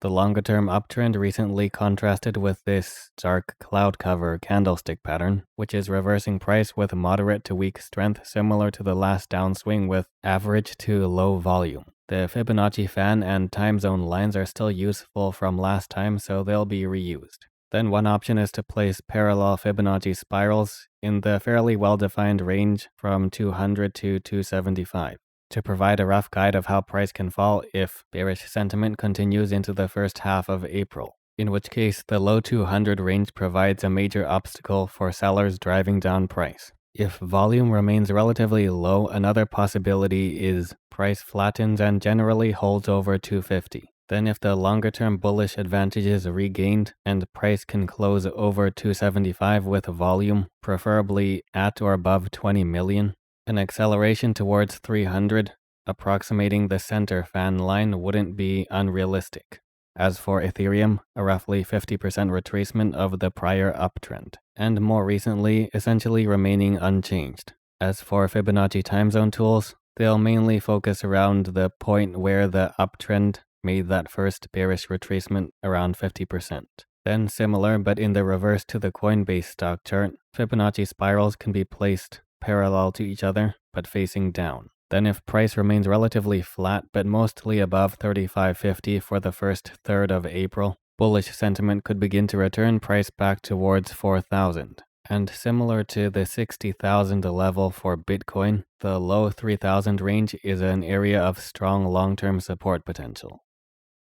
The longer-term uptrend recently contrasted with this dark cloud cover candlestick pattern, which is reversing price with moderate to weak strength similar to the last downswing with average to low volume. The Fibonacci fan and time zone lines are still useful from last time, so they'll be reused. Then one option is to place parallel Fibonacci spirals in the fairly well-defined range from 200 to 275. To provide a rough guide of how price can fall if bearish sentiment continues into the first half of April, in which case the low 200 range provides a major obstacle for sellers driving down price. If volume remains relatively low, another possibility is price flattens and generally holds over 250. Then if the longer-term bullish advantage is regained and price can close over 275 with volume, preferably at or above 20 million, an acceleration towards 300, approximating the center fan line, wouldn't be unrealistic. As for Ethereum, a roughly 50% retracement of the prior uptrend, and more recently, essentially remaining unchanged. As for Fibonacci time zone tools, they'll mainly focus around the point where the uptrend made that first bearish retracement around 50%. Then similar, but in the reverse to the Coinbase stock chart, Fibonacci spirals can be placed parallel to each other, but facing down. Then if price remains relatively flat, but mostly above 35.50 for the first third of April, bullish sentiment could begin to return price back towards 4,000. And similar to the 60,000 level for Bitcoin, the low 3,000 range is an area of strong long-term support potential.